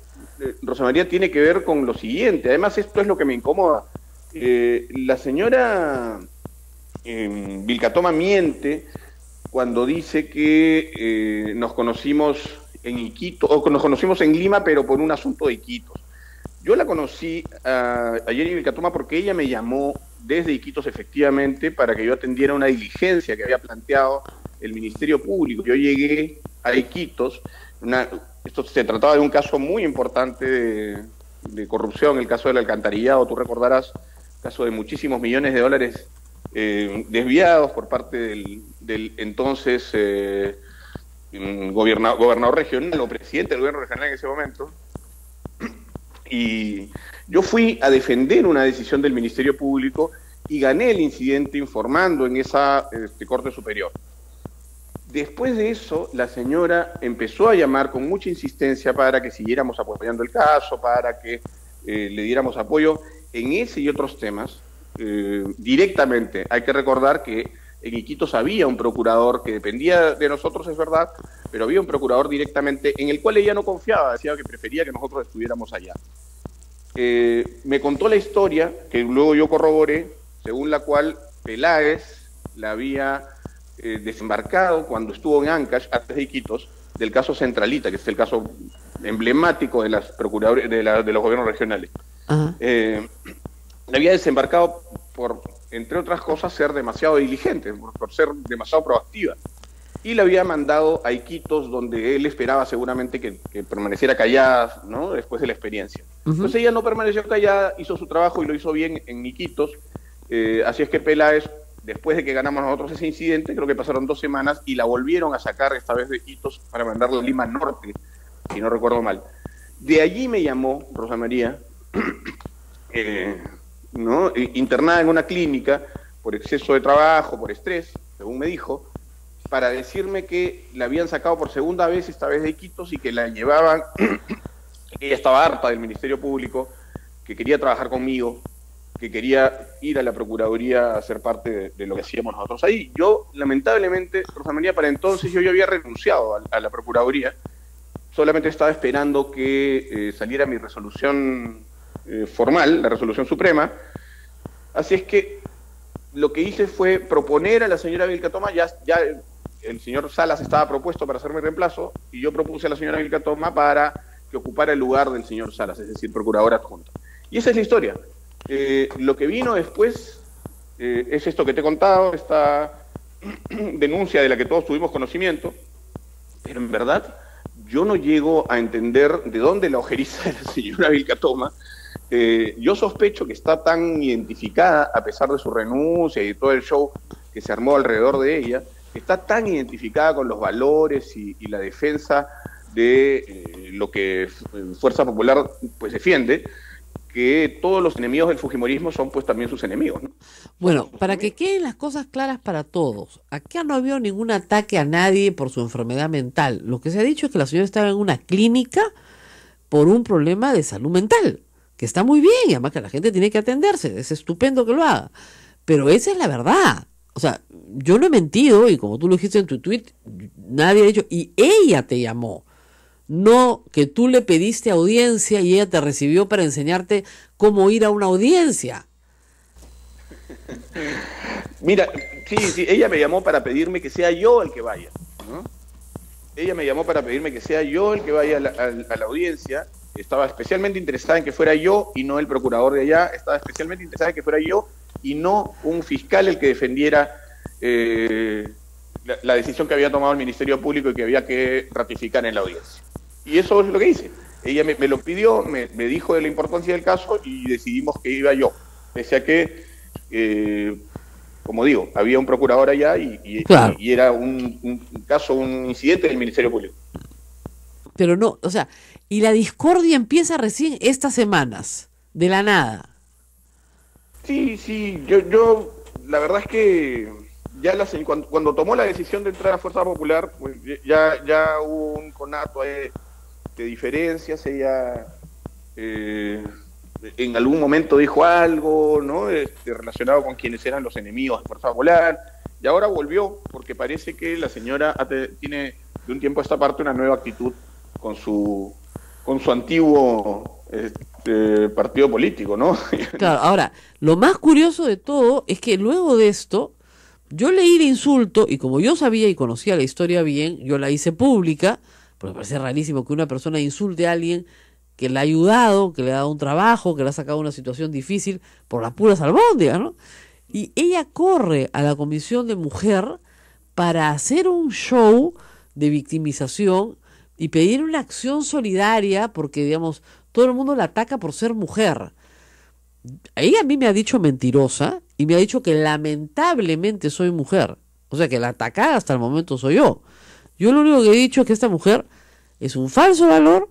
Rosa María, tiene que ver con lo siguiente. Además, esto es lo que me incomoda. La señora Vilcatoma miente cuando dice que nos conocimos en Iquitos, o nos conocimos en Lima, pero por un asunto de Iquitos. Yo la conocí a Jenny Vilcatoma porque ella me llamó desde Iquitos, efectivamente, para que yo atendiera una diligencia que había planteado el Ministerio Público. Yo llegué a Iquitos, esto se trataba de un caso muy importante de corrupción, el caso del alcantarillado, tú recordarás, caso de muchísimos millones de dólares desviados por parte del entonces gobernador regional o presidente del gobierno regional en ese momento. Y yo fui a defender una decisión del Ministerio Público y gané el incidente informando en esa Corte Superior. Después de eso, la señora empezó a llamar con mucha insistencia para que siguiéramos apoyando el caso, para que le diéramos apoyo en ese y otros temas. Directamente, hay que recordar que en Iquitos había un procurador que dependía de nosotros, es verdad, pero había un procurador directamente en el cual ella no confiaba, decía que prefería que nosotros estuviéramos allá. Me contó la historia, que luego yo corroboré, según la cual Peláez la había desembarcado cuando estuvo en Ancash, antes de Iquitos, del caso Centralita, que es el caso emblemático de las procuradurías de los gobiernos regionales. La había desembarcado por, entre otras cosas, ser demasiado diligente, por ser demasiado proactiva. Y la había mandado a Iquitos, donde él esperaba seguramente que permaneciera callada, ¿no?, después de la experiencia. Entonces ella no permaneció callada, hizo su trabajo y lo hizo bien en Iquitos. Así es que Peláez, después de que ganamos nosotros ese incidente, creo que pasaron 2 semanas, y la volvieron a sacar esta vez de Iquitos para mandarla a Lima Norte, si no recuerdo mal. De allí me llamó Rosa María, ¿no?, internada en una clínica por exceso de trabajo, por estrés, según me dijo, para decirme que la habían sacado por segunda vez, esta vez de Iquitos, y que la llevaban, ella estaba harta del Ministerio Público, que quería trabajar conmigo, que quería ir a la Procuraduría a ser parte de lo que hacíamos nosotros ahí. Yo, lamentablemente, Rosa María, para entonces yo ya había renunciado a la Procuraduría, solamente estaba esperando que saliera mi resolución formal, la resolución suprema. Así es que lo que hice fue proponer a la señora Vilcatoma, ya el señor Salas estaba propuesto para hacer mi reemplazo, y yo propuse a la señora Vilcatoma para que ocupara el lugar del señor Salas, es decir, procuradora adjunta. Y esa es la historia. Lo que vino después es esto que te he contado, esta denuncia de la que todos tuvimos conocimiento, pero en verdad yo no llego a entender de dónde la ojeriza de la señora Vilcatoma. Yo sospecho que está tan identificada, a pesar de su renuncia y todo el show que se armó alrededor de ella, que está tan identificada con los valores y la defensa de lo que Fuerza Popular pues defiende, que todos los enemigos del fujimorismo son pues también sus enemigos, ¿no? Bueno, para que queden las cosas claras para todos, acá no ha habido ningún ataque a nadie por su enfermedad mental. Lo que se ha dicho es que la señora estaba en una clínica por un problema de salud mental, que está muy bien, y además que la gente tiene que atenderse, es estupendo que lo haga, pero esa es la verdad. O sea, yo no he mentido, y como tú lo dijiste en tu tweet, nadie ha dicho, y ella te llamó, no que tú le pediste audiencia y ella te recibió para enseñarte cómo ir a una audiencia. Mira, sí, ella me llamó para pedirme que sea yo el que vaya, ¿no? Ella me llamó para pedirme que sea yo el que vaya a la audiencia. Estaba especialmente interesada en que fuera yo y no el procurador de allá, estaba especialmente interesada en que fuera yo y no un fiscal el que defendiera la decisión que había tomado el Ministerio Público y que había que ratificar en la audiencia. Y eso es lo que hice. Ella me lo pidió, me dijo de la importancia del caso y decidimos que iba yo. Pese a que, como digo, había un procurador allá Claro. y era un caso, un incidente del Ministerio Público. Pero no, o sea, y la discordia empieza recién estas semanas, de la nada. Sí, yo la verdad es que ya cuando tomó la decisión de entrar a Fuerza Popular, pues ya hubo un conato de diferencias. Ella en algún momento dijo algo, ¿no?, relacionado con quienes eran los enemigos de Fuerza Popular. y ahora volvió, porque parece que la señora tiene de un tiempo a esta parte una nueva actitud con su antiguo partido político, ¿no? Claro, ahora, lo más curioso de todo es que luego de esto, yo leí el insulto, y como yo sabía y conocía la historia bien, yo la hice pública, porque me parece rarísimo que una persona insulte a alguien que le ha ayudado, que le ha dado un trabajo, que le ha sacado una situación difícil por las puras albóndigas, ¿no? Y ella corre a la Comisión de Mujer para hacer un show de victimización y pedir una acción solidaria porque, digamos, todo el mundo la ataca por ser mujer. Ella a mí me ha dicho mentirosa y me ha dicho que lamentablemente soy mujer. O sea que la atacada hasta el momento soy yo. Yo lo único que he dicho es que esta mujer es un falso valor,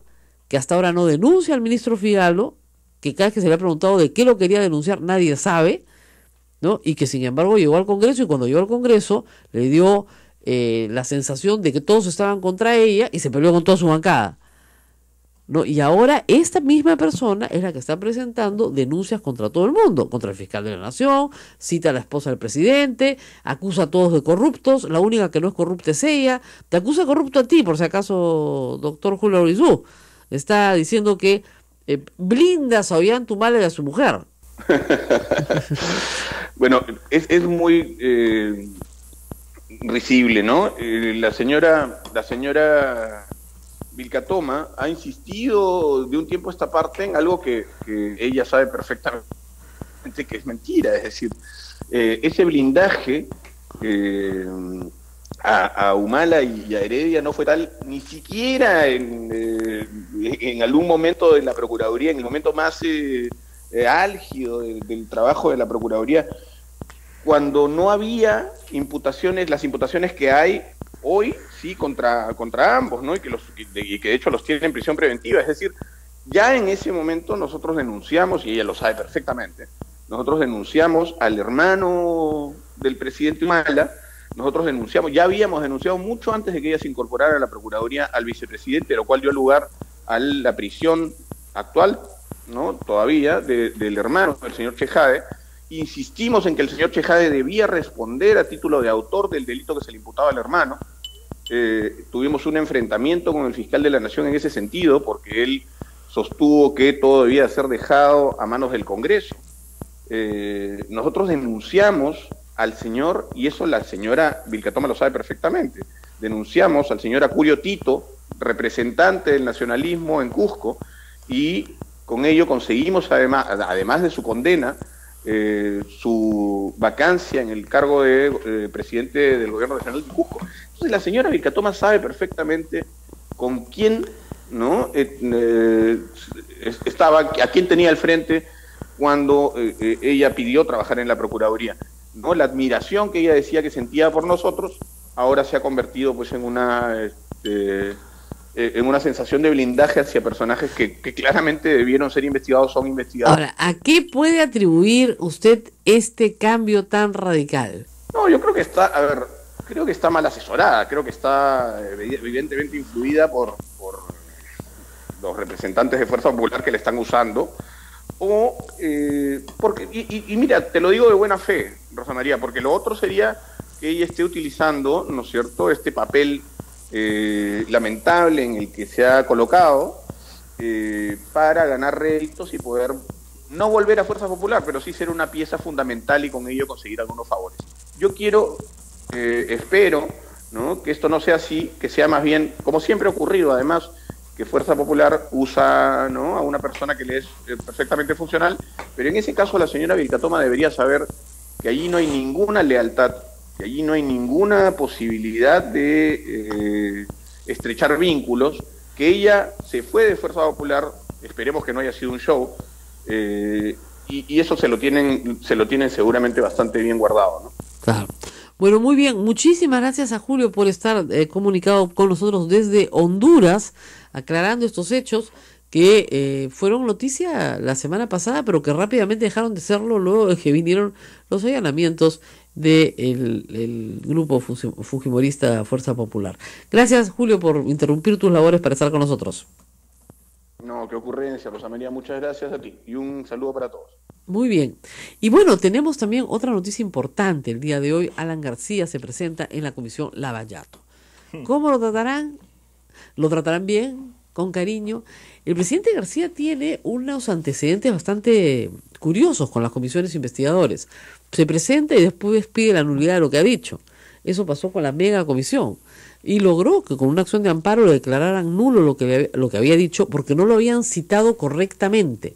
que hasta ahora no denuncia al ministro Figallo, que cada vez que se le ha preguntado de qué lo quería denunciar nadie sabe, ¿no? Y que sin embargo llegó al Congreso, y cuando llegó al Congreso le dio la sensación de que todos estaban contra ella y se peleó con toda su bancada, ¿no? Y ahora esta misma persona es la que está presentando denuncias contra todo el mundo, contra el fiscal de la Nación, cita a la esposa del presidente, acusa a todos de corruptos, la única que no es corrupta es ella, te acusa corrupto a ti, por si acaso, doctor Julio Orizú, está diciendo que blindas a Ollantumala y a su mujer. Bueno, es muy risible, ¿no? La señora Vilcatoma ha insistido de un tiempo a esta parte en algo que ella sabe perfectamente que es mentira, es decir, ese blindaje a Humala y a Heredia no fue tal ni siquiera en algún momento de la Procuraduría, en el momento más álgido del trabajo de la Procuraduría, cuando no había imputaciones, las imputaciones que hay hoy, sí, contra ambos, ¿no? Y que de hecho los tienen en prisión preventiva. Es decir, ya en ese momento nosotros denunciamos, y ella lo sabe perfectamente, nosotros denunciamos al hermano del presidente Humala, nosotros ya habíamos denunciado mucho antes de que ella se incorporara a la Procuraduría al vicepresidente, lo cual dio lugar a la prisión actual, ¿no? Todavía, del hermano del señor Chejade. Insistimos en que el señor Chejade debía responder a título de autor del delito que se le imputaba al hermano. Tuvimos un enfrentamiento con el fiscal de la Nación en ese sentido, porque él sostuvo que todo debía ser dejado a manos del Congreso. Nosotros denunciamos al señor, y eso la señora Vilcatoma lo sabe perfectamente, denunciamos al señor Acurio Tito, representante del nacionalismo en Cusco, y con ello conseguimos, además de su condena, su vacancia en el cargo de presidente del gobierno regional de Cusco. Entonces la señora Vilcatoma sabe perfectamente con quién, ¿no? Estaba, a quién tenía al frente cuando ella pidió trabajar en la Procuraduría, ¿no? La admiración que ella decía que sentía por nosotros ahora se ha convertido pues en una sensación de blindaje hacia personajes que claramente debieron ser investigados, son investigados. Ahora, ¿a qué puede atribuir usted este cambio tan radical? No, yo creo que está mal asesorada, creo que está evidentemente influida por los representantes de Fuerza Popular que le están usando, y mira, te lo digo de buena fe, Rosa María, porque lo otro sería que ella esté utilizando, ¿no es cierto?, este papel lamentable en el que se ha colocado para ganar réditos y poder no volver a Fuerza Popular, pero sí ser una pieza fundamental y con ello conseguir algunos favores. Yo espero, ¿no?, que esto no sea así, que sea más bien, como siempre ha ocurrido además, que Fuerza Popular usa, ¿no?, a una persona que le es perfectamente funcional, pero en ese caso la señora Vilcatoma debería saber que allí no hay ninguna lealtad, que allí no hay ninguna posibilidad de estrechar vínculos, que ella se fue de Fuerza Popular, esperemos que no haya sido un show, y eso se lo tienen seguramente bastante bien guardado, ¿no? Claro. Bueno, muy bien, muchísimas gracias a Julio por estar comunicado con nosotros desde Honduras, aclarando estos hechos que fueron noticia la semana pasada, pero que rápidamente dejaron de serlo luego de que vinieron los allanamientos del grupo fujimorista Fuerza Popular. Gracias, Julio, por interrumpir tus labores para estar con nosotros. No, qué ocurrencia, Rosa María, muchas gracias a ti y un saludo para todos. Muy bien. Y bueno, tenemos también otra noticia importante. El día de hoy, Alan García se presenta en la Comisión Lavallato. ¿Cómo lo tratarán? ¿Lo tratarán bien? ¿Con cariño? El presidente García tiene unos antecedentes bastante curiosos con las comisiones investigadores. Se presenta y después pide la nulidad de lo que ha dicho. Eso pasó con la mega comisión. Y logró que con una acción de amparo le declararan nulo lo que había dicho porque no lo habían citado correctamente.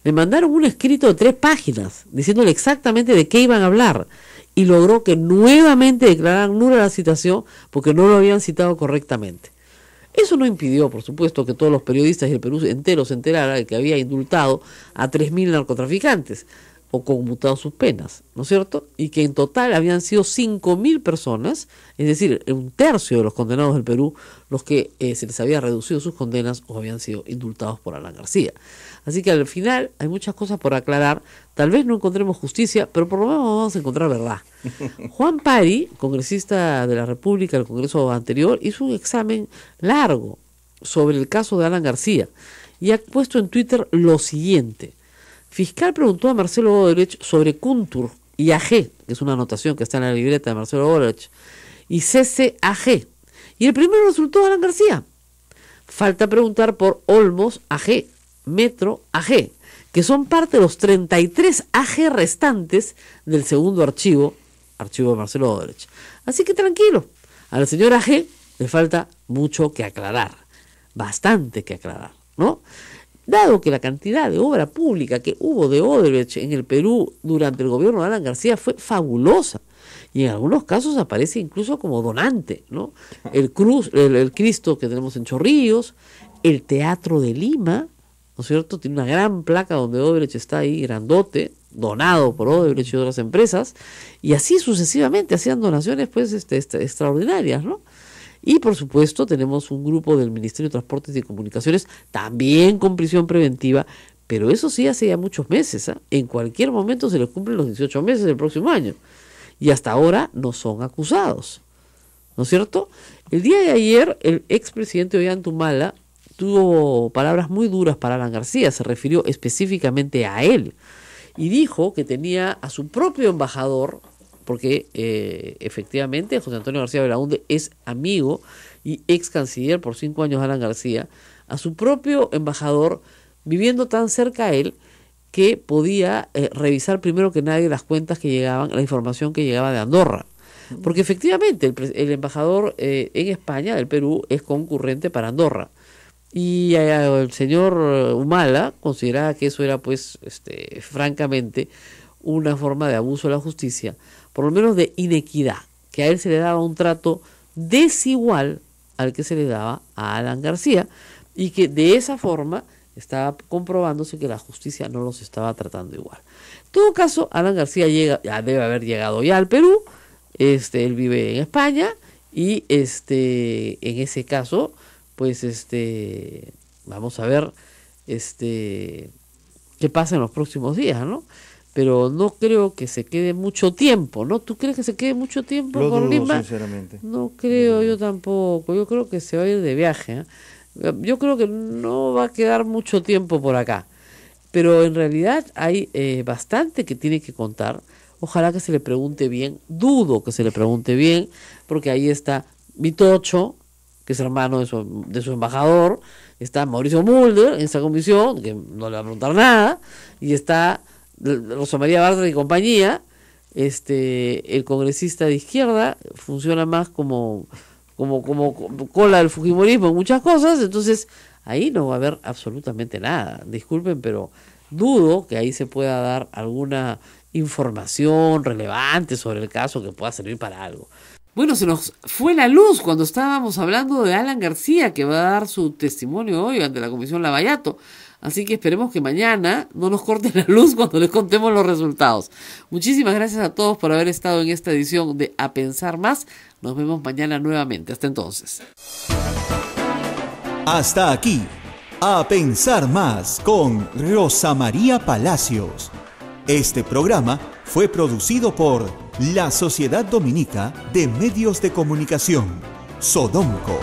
Le mandaron un escrito de 3 páginas diciéndole exactamente de qué iban a hablar y logró que nuevamente declararan nula la citación porque no lo habían citado correctamente. Eso no impidió, por supuesto, que todos los periodistas y el Perú entero se enterara de que había indultado a 3.000 narcotraficantes o conmutado sus penas, ¿no es cierto? Y que en total habían sido 5.000 personas, es decir, 1/3 de los condenados del Perú, los que se les había reducido sus condenas o habían sido indultados por Alan García. Así que al final hay muchas cosas por aclarar. Tal vez no encontremos justicia, pero por lo menos vamos a encontrar verdad. Juan Pari, congresista de la República del Congreso anterior, hizo un examen largo sobre el caso de Alan García y ha puesto en Twitter lo siguiente. Fiscal preguntó a Marcelo Odebrecht sobre Kuntur y AG, que es una anotación que está en la libreta de Marcelo Odebrecht, y CCAG. Y el primero resultó Alan García. Falta preguntar por Olmos AG, Metro AG, que son parte de los 33 AG restantes del segundo archivo de Marcelo Odebrecht. Así que tranquilo, al señor AG le falta mucho que aclarar, bastante que aclarar, ¿no? Dado que la cantidad de obra pública que hubo de Odebrecht en el Perú durante el gobierno de Alan García fue fabulosa, y en algunos casos aparece incluso como donante, ¿no? El Cristo que tenemos en Chorrillos, el Teatro de Lima, ¿no es cierto? Tiene una gran placa donde Odebrecht está ahí, grandote, donado por Odebrecht y otras empresas, y así sucesivamente hacían donaciones pues extraordinarias, ¿no? Y por supuesto tenemos un grupo del Ministerio de Transportes y Comunicaciones también con prisión preventiva, pero eso sí hace ya muchos meses, ¿eh? En cualquier momento se les cumplen los 18 meses del próximo año y hasta ahora no son acusados, ¿no es cierto? El día de ayer el expresidente Ollanta tuvo palabras muy duras para Alan García, se refirió específicamente a él y dijo que tenía a su propio embajador, porque efectivamente José Antonio García Belaúnde es amigo y ex canciller por 5 años de Alan García, a su propio embajador viviendo tan cerca a él que podía revisar primero que nadie las cuentas que llegaban, la información que llegaba de Andorra. Porque efectivamente el embajador en España, del Perú, es concurrente para Andorra. Y el señor Humala consideraba que eso era pues francamente una forma de abuso de la justicia, por lo menos de inequidad, que a él se le daba un trato desigual al que se le daba a Alan García y que de esa forma estaba comprobándose que la justicia no los estaba tratando igual. En todo caso, Alan García debe haber llegado ya al Perú, él vive en España y en ese caso, pues vamos a ver qué pasa en los próximos días, ¿no? Pero no creo que se quede mucho tiempo, ¿no? ¿Tú crees que se quede mucho tiempo con Lima? Sinceramente. No creo, yo tampoco. Yo creo que se va a ir de viaje, ¿eh? Yo creo que no va a quedar mucho tiempo por acá. Pero en realidad hay bastante que tiene que contar. Ojalá que se le pregunte bien. Dudo que se le pregunte bien, porque ahí está Vitocho, que es hermano de su embajador. Está Mauricio Mulder en esa comisión, que no le va a preguntar nada. Y está Rosa María Bartra y compañía, el congresista de izquierda funciona más como cola del fujimorismo en muchas cosas, entonces ahí no va a haber absolutamente nada. Disculpen, pero dudo que ahí se pueda dar alguna información relevante sobre el caso que pueda servir para algo. Bueno, se nos fue la luz cuando estábamos hablando de Alan García, que va a dar su testimonio hoy ante la Comisión Lavallato. Así que esperemos que mañana no nos corten la luz cuando les contemos los resultados. Muchísimas gracias a todos por haber estado en esta edición de A Pensar Más. Nos vemos mañana nuevamente. Hasta entonces. Hasta aquí, A Pensar Más con Rosa María Palacios. Este programa fue producido por la Sociedad Dominica de Medios de Comunicación, Sodomco.